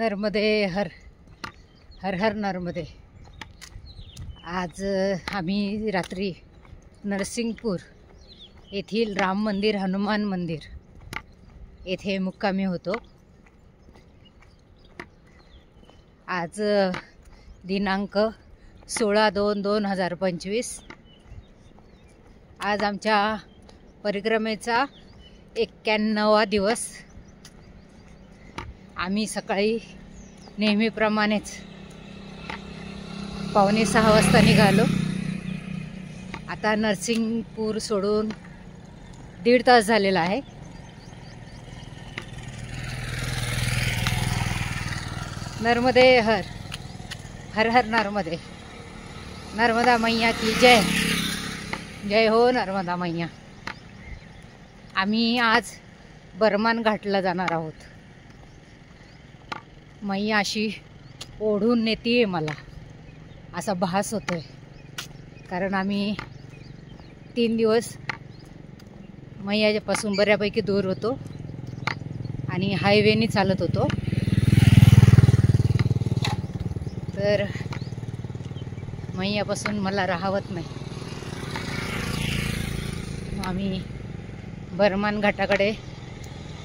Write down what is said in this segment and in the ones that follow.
नर्मदे हर हर हर नर्मदे। आज आम्ही रात्री नरसिंगपूर येथील राम मंदिर हनुमान मंदिर येथे मुक्कामी होतो। आज दिनांक 16/2/2025 आज आमच्या परिक्रमेचा 91वा दिवस। आम्ही सकाळी नेहमीप्रमाणेच 5:45 वाजता निघालो। आता नरसिंगपूर सोडून 1.5 तास झालेला आहे। नर्मदे हर हर हर नर्मदे। नर्मदा मैया की जय। जय हो नर्मदा मैया। आम्ही आज बर्मान घाटला जाणार आहोत। मैया अशी ओढून नेतीये मला असा भास होतोय, कारण आम्ही 3 दिवस मैयापासून बऱ्यापैकी दूर होतो आणि हायवेने चालत होतो। तर मैयापासून मला राहवत नाही। आम्ही बर्मान घाटाकडे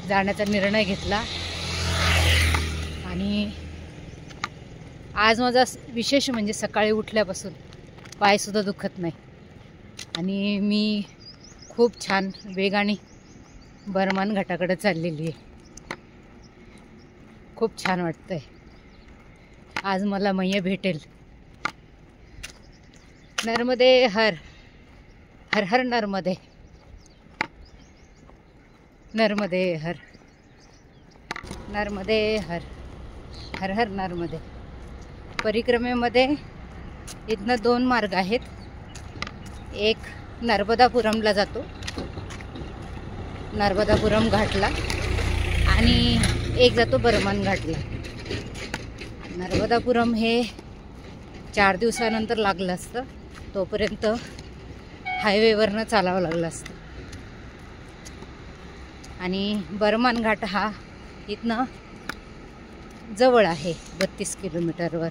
जाण्याचा निर्णय घेतला आणि आज माझा विशेष म्हणजे सकाळी उठल्यापासून पायसुद्धा दुखत नाही आणि मी खूप छान वेगाने बर्मान घाटाकडे चाललेली आहे। खूप छान वाटतंय। आज मला मैया भेटेल। नर्मदे हर हर हर नर्मदे। नर्मदे हर नर्मदे हर हर हर नर्मदे। परिक्रमेमध्ये इथनं 2 मार्ग आहेत। एक नर्मदापुरमला जातो, नर्मदापुरम घाटला, आणि एक जातो बर्मान घाटला। नर्मदापुरम हे 4 दिवसानंतर लागलं असतं, तोपर्यंत हायवेवरनं चालावं लागलं असतं। आणि बर्मान घाट हा इथनं जवळ आहे, 32 किलोमीटरवर।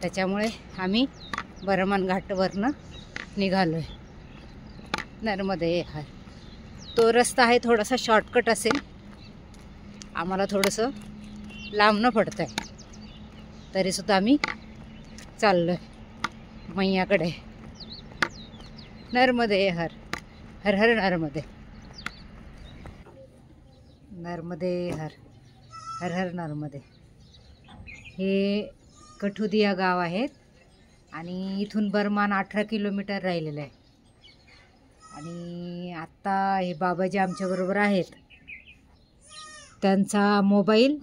त्याच्यामुळे आम्ही बर्मान घाटवरनं निघालो आहे। नर्मदे हर। तो रस्ता आहे थोडासा शॉर्टकट असेल, आम्हाला थोडंसं लांबनं पडतं आहे, तरीसुद्धा आम्ही चाललो आहे मैयाकडे। नर्मदे हर हर हर नर्मदे। नर्मदे हर हर हर नर्मदे। हे कठुदिया गाव आहेत आणि इथून बर्मान 18 किलोमीटर राहिलेलं आहे। आणि आत्ता हे बाबाजी आमच्याबरोबर आहेत, त्यांचा मोबाईल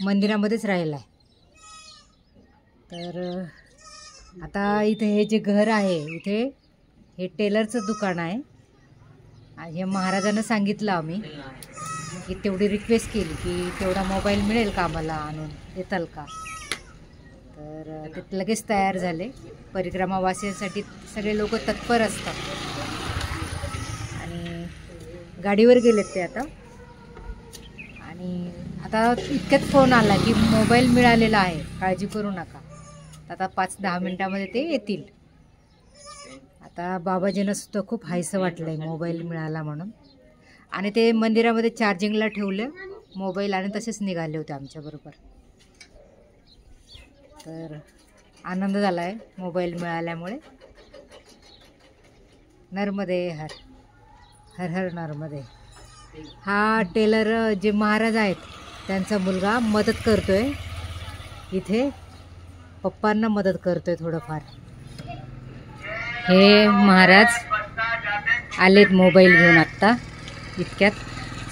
मंदिरामध्येच राहिला आहे। तर आता इथे हे जे घर आहे, इथे हे टेलरचं दुकान आहे। हे महाराजांना सांगितलं आम्ही की तेवढी रिक्वेस्ट केली की तेवढा मोबाईल मिळेल का आम्हाला, आणून देताल का? तर ते लगेच तयार झाले। परिक्रमावासियांसाठी सगळे लोक तत्पर असतात आणि गाडीवर गेलेत ते आता। आणि आता इतक्यात फोन आला की मोबाईल मिळालेला आहे, काळजी करू नका। आता 5-10 मिनटामध्ये ते येतील। आता बाबाजींना सुद्धा खूप हायसं वाटलंय मोबाईल मिळाला म्हणून, आणि ते मंदिरामध्ये चार्जिंगला ठेवलं मोबाईल आणि तसेच निघाले होते आमच्याबरोबर। तर आनंद झाला आहे मोबाईल मिळाल्यामुळे। नर्मदे हर हर हर नर्मदे। हा टेलर जे महाराज आहेत त्यांचा मुलगा मदत करतोय इथे, पप्पांना मदत करतोय थोडंफार। हे महाराज आलेत मोबाईल घेऊन आत्ता इतक्यात।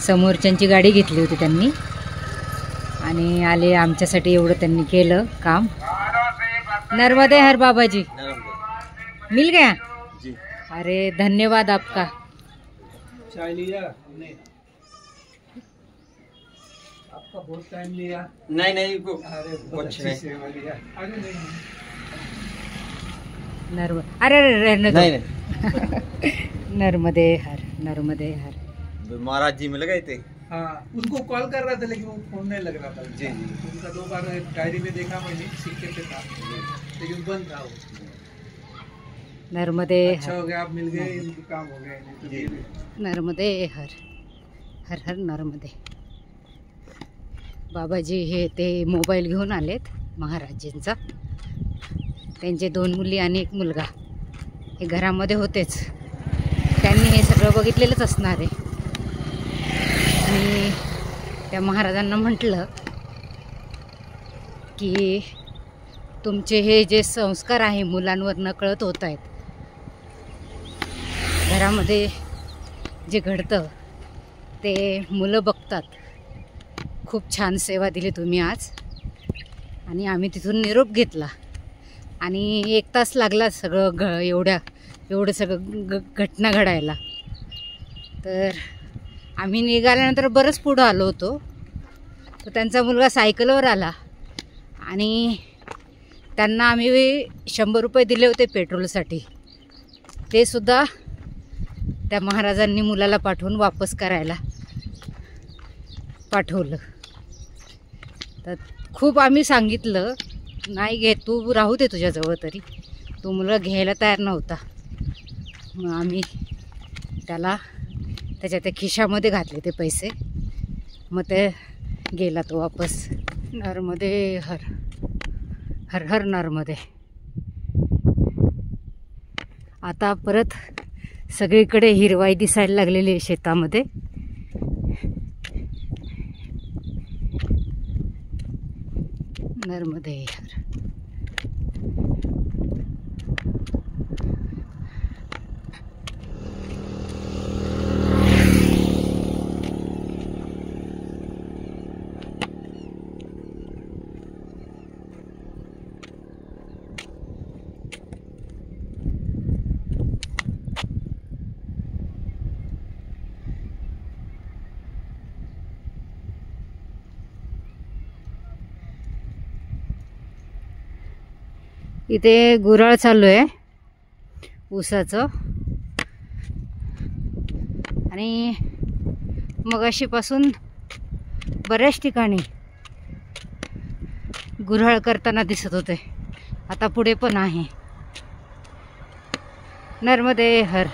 समोरच्यांची गाडी घेतली होती त्यांनी आणि आले आमच्यासाठी, एवढं त्यांनी केलं काम। नर्मदे हर बाबाजी। मिल गया जी। अरे धन्यवाद आपका। चाय लिया हमने, आपका बहुत टाइम लिया। नहीं कुछ नहीं। अरे रहने दो। नर्मदे हर नर्मदे हर। महाराज जी मिल गए थे। हाँ, उनको कॉल कर रहा था लेकिन वो फोन नहीं लग रहा था। जी जी। उनका 2 बार डायरी में देखा मैंने, सिक्के पे था लेकिन बंद था वो। नर्मदे अच्छा हो गया आप मिल गए, इनके काम हो गए, नहीं तो जी। फिर नर्मदे हर हर हर नर्मदे। बाबाजी हे ते मोबाईल घेऊन आलेत महाराजींचा. त्यांचे 2 मुली आणि 1 मुलगा हे घरामध्ये होतेच. त्यांनी हे सगळं बघितलेलंच असणार आहे. आणि त्या महाराजांना म्हटलं की तुमचे हे जे संस्कार आहे मुलांवर नकळत होत आहेत, घरामध्ये जे घडतं ते मुलं बघतात. खूप छान सेवा दिली तुम्ही आज. आणि आम्ही तिथून निरोप घेतला आणि 1 तास लागला सगळं एवढं सगळं घटना घडायला. तर आम्ही निघाल्यानंतर बरंच पुढं आलो होतो. तर त्यांचा मुलगा सायकलवर आला आणि त्यांना आम्ही 100 रुपये दिले होते पेट्रोलसाठी. ते सुद्धा त्या महाराजांनी मुलाला पाठवून वापस करायला पाठवलं. तर खूप आम्ही सांगितलं नाही घे, तू राहू दे तुझ्याजवळ, तरी तो मुलगा घ्यायला तयार नव्हता. मग आम्ही त्याला त्याच्या त्या खिशामध्ये घातले ते पैसे. मग ते गेला तो वापस. नर्मदे हर हर हर नर्मदे. आता परत सगळीकडे हिरवाई दिसायला लागलेली आहे शेतामध्ये. नर्मदे हर. इथे गुराळ चालू आहे ऊसाचं. आणि मगाशीपासून बऱ्याच ठिकाणी गुऱ्हाळ करताना दिसत होते. आता पुढे पण आहे. नर्मदे हर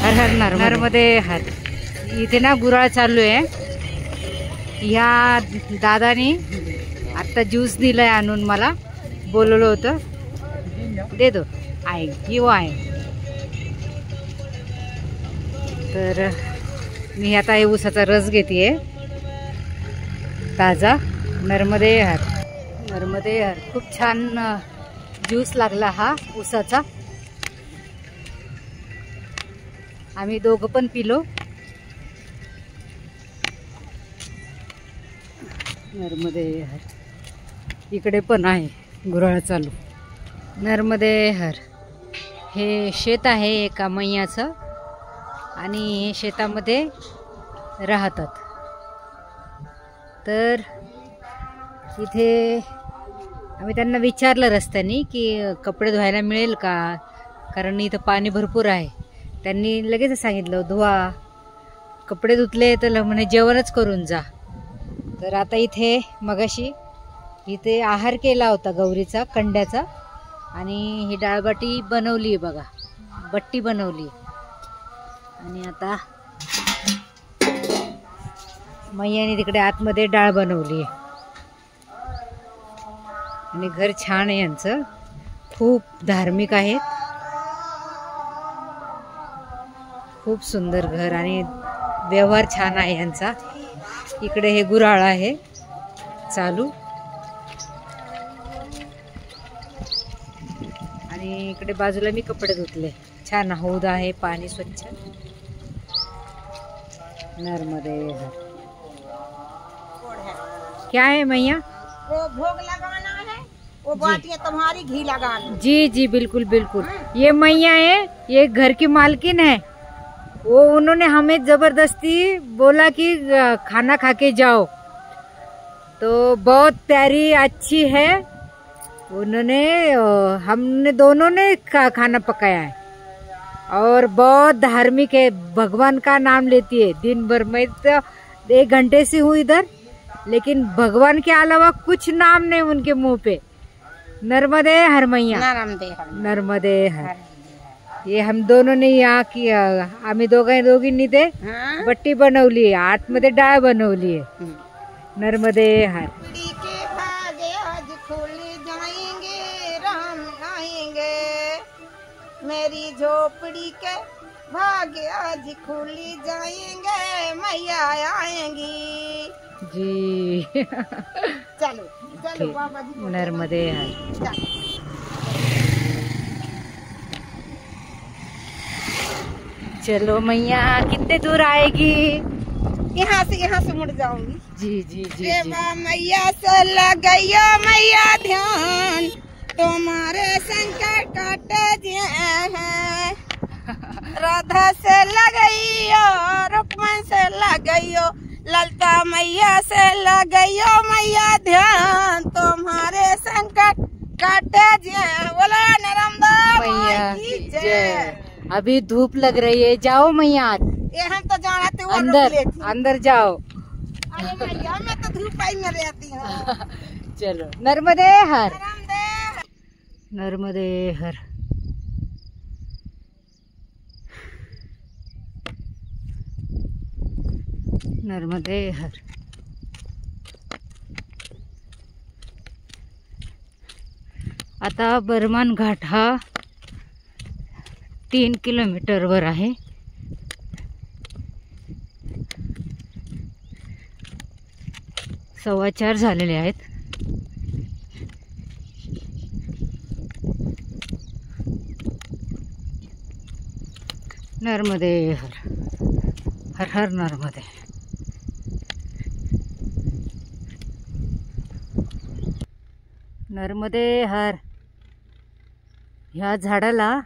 हर हर नर्मदे हर. इथे ना गुऱ्हाळ चालू आहे. या दादानी आत्ता ज्यूस दिलाय आणून, मला बोलवलं होतं, दे दो आहे की वो आहे. तर मी आता हे ऊसाचा रस घेते ताजा. नर्मदे हर नर्मदे हर. खूप छान ज्यूस लागला हा ऊसाचा. आम्ही दोघं पण पिलो. नर्मदे हर. इकडे पण आहे गुऱ्हाळ चालू. नर्मदे हर. हे शेत आहे एका मैयाचं आणि शेतामध्ये राहतात. तर इथे आम्ही त्यांना विचारलं रस्त्याने की कपडे धुवायला मिळेल का, कारण इथं पाणी भरपूर आहे. त्यांनी लगेच सांगितलं धुवा. कपडे धुतले तर म्हणे जेवणच करून जा. तर आता इथे मगाशी इथे आहार केला होता गौरीचा कंड्याचा आणि ही डाळबाटी बनवली आहे बघा, बट्टी बनवली. आणि आता मैयाने तिकडे आतमध्ये डाळ बनवली आहे. आणि घर छान आहे यांचं, खूप धार्मिक आहेत, खूप सुंदर घर आणि व्यवहार छान आहे यांचा. इकडे हे गुऱ्हाळ आहे चालू आणि इकडे बाजूला मी कपडे धुतले. छान हौद आहे, पाणी स्वच्छ. नर्मदे हर. क्या है मैया? वो भोग लगाना है, वो बात ये तुम्हारी घी लगाना. जी जी बिल्कुल बिल्कुल. ये मैया है, ये घर की मालकिन है. वो उन्होंने हमें जबरदस्ती बोला कि खाना खा के जाओ, तो बहुत प्यारी अच्छी है. उन्होंने हमने दोनों ने खाना पकाया है. और बहुत धार्मिक है, भगवान का नाम लेती है दिन भर। मैं तो 1 घंटे से हूँ इधर, लेकिन भगवान के अलावा कुछ नाम नहीं उनके मुंह पे। नर्मदे हर मैया, नर्मदे हर। ये हम दोनों ने यहाँ की, आम्ही दोघींनी ते बट्टी बनवली आहे, आतमध्ये डाळ बनवली आहे। नर्मदे हर। झोपड़ी के भागे आज खुल जाएंगे, राम आएंगे। मेरी झोपड़ी के भागे आज खुल जाएंगे, मैया आएंगी जी। चलो चलो बाबा जी, नर्मदे हर। चलो। चलो मैया, कितने दूर आएगी? यहाँ से मुड़ जाऊंगी। जी जी जी जी। मैया से लगइयो मैया ध्यान, तुम्हारे संकट काटे हैं। राधा से लगइयो, रुक्मन से लगइयो, ललता मैया से लगइयो मैया ध्यान, तुम्हारे संकट काटे हैं। बोला नर्मदा मैया की की जय। जय। अभी धूप लग रही है, जाओ मैया ये हम तो जाना थे, वो अंदर, रुक लेती। अंदर जाओ। अरे मैया मैं तो धूप में रहती हूँ। चलो नर्मदे हर, नर्मदे नर्मदे हर। नर्मदे हर। आता बर्मान घाट हा 3 किलोमीटरवर आहे। सव्वा 4 झालेले आहेत। नर्मदे हर, हर हर नर्मदे। नर्मदे हर। ह्या झाडाला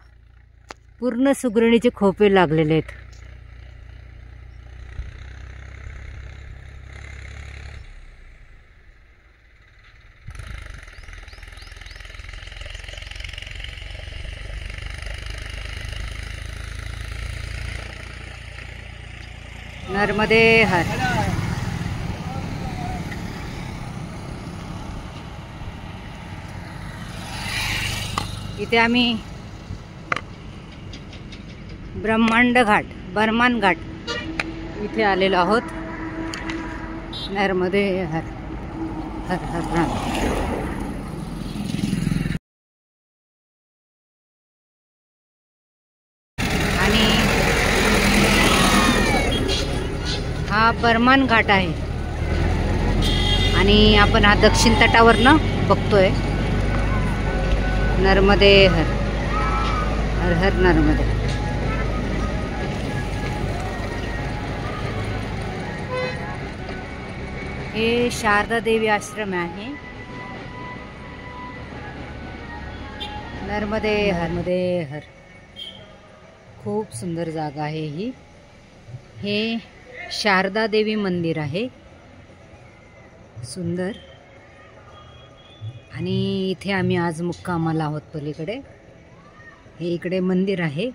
पूर्ण सुगरणीचे खोपे लागलेले आहेत। नर्मदे हर। इथे आम्ही ब्रह्मांड घाट, बर्मान घाट इथे आलेलो आहोत। नर्मदे हर, हर हर राम। आणि हा बर्मान घाट आहे आणि आपण हा दक्षिण तटावरनं बघतोय। नर्मदे हर, हर हर नर्मदे। हे शारदा देवी आश्रम आहे। नर्मदे हर, नर्मदे हर। खूप सुंदर जागा आहे ही। हे शारदा देवी मंदिर आहे, सुंदर। आणि इथे आम्ही आज मुक्कामाला आहोत पलीकडे। हे इकडे मंदिर आहे।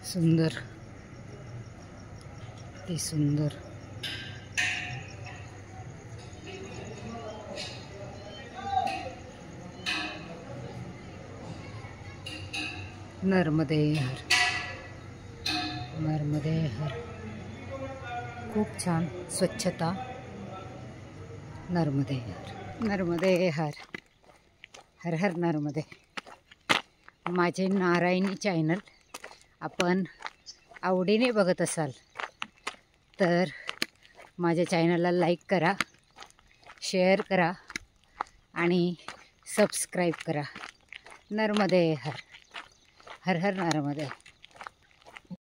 सुंदर, ते सुंदर। नर्मदे हर, नर्मदे हर। खूप छान स्वच्छता। नर्मदे हर, नर्मदे हर, हर हर नर्मदे। माझे नारायणी चॅनल आपण आवडीने बघत असाल तर माझ्या चॅनलला लाईक करा, शेअर करा आणि सबस्क्राईब करा। नर्मदे हर हर हर नर्मदे.